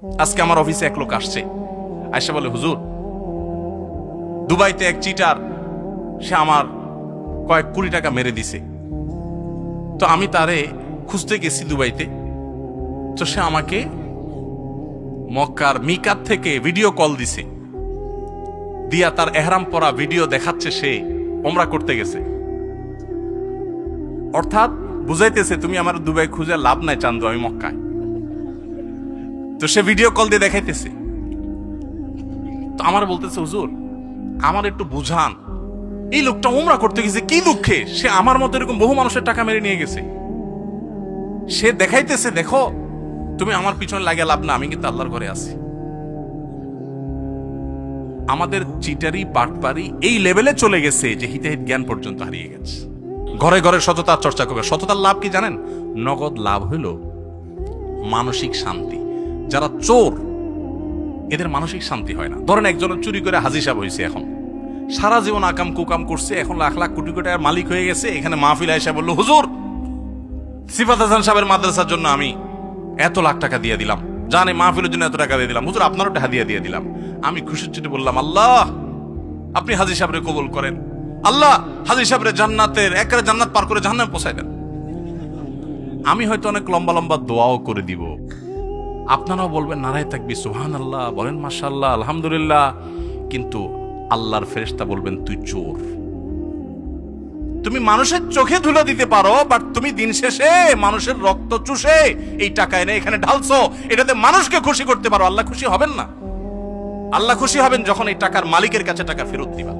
আজকে আমার অফিসে এক লোক আসছে, আয়সা বলে, হুজুর দুবাইতে এক চিটার, সে আমার কয়েক কোটি টাকা মেরে দিছে। তো আমি তারে খুঁজতে গেছি দুবাইতে, তো সে আমাকে মক্কার মিকাত থেকে ভিডিও কল দিছে, দিয়া তার এহরাম পরা ভিডিও দেখাচ্ছে সে ওমরা করতে গেছে। অর্থাৎ বুঝাইতেছে তুমি আমার দুবাই খুঁজে লাভ নাই, চান্দু আমি মক্কায়। তো সে ভিডিও কল দিয়ে দেখাইতেছে। তো আমার বলতেছে, হুজুর আমার একটু বুঝান, এই লোকটা ওমরা করতে গেছে কি দুঃখে, সে আমার মতো এরকম বহু মানুষের টাকা মেরে নিয়ে গেছে। সে দেখাইতেছে, দেখো তুমি আমার পিছনে লাগিয়ে লাভ না, আমি কিন্তু আল্লাহর ঘরে আছি। আমাদের চিটারি বাটপারি এই লেভেলে চলে গেছে যে হিতাহিত জ্ঞান পর্যন্ত হারিয়ে গেছে। ঘরে ঘরে সততার চর্চা করবে। সততার লাভ কি জানেন? নগদ লাভ হইল মানসিক শান্তি। যারা চোর এদের মানসিক শান্তি হয় না। ধরেন একজনের চুরি করে হাজি সাহেব হয়েছে, এখন সারা জীবন আকাম কুকাম করছে, এখন লাখ লাখ কোটি কোটি টাকার মালিক হয়ে গেছে। এখানে মাহফিল আয়েশা বলল, হুজুর সিফাত হাসান সাহেবের মাদ্রাসার জন্য আমি এত লাখ টাকা দিয়ে দিলাম, জানে মাহফিলের জন্য এত টাকা দিয়ে দিলাম, হুজুর আপনারও টাকা দিয়ে দিলাম। আমি খুশির চিঠি বললাম, আল্লাহ আপনি হাজি সাহেবরে কবুল করেন, আল্লাহ হাজি সাহেবরে জান্নাতের একেবারে জান্নাত পার করে জাহান্নামে পৌঁছায় দেন। আমি হয়তো অনেক লম্বা লম্বা দোয়াও করে দিব, আপনারাও বলবেন নারায়ে তাকবীর, সুবহানাল্লাহ, বলেন মাশাআল্লাহ, আলহামদুলিল্লাহ, কিন্তু আল্লাহর ফেরেশতা বলবেন তুই চোর। তুমি মানুষের চোখে ধুলো দিতে পারো, বাট তুমি দিন শেষে মানুষের রক্ত চুষে এই টাকা এনে এখানে ঢালছো, এটাতে মানুষকে খুশি করতে পারো, আল্লাহ খুশি হবেন না। আল্লাহ খুশি হবেন যখন এই টাকার মালিকের কাছে টাকা ফেরত দিবা।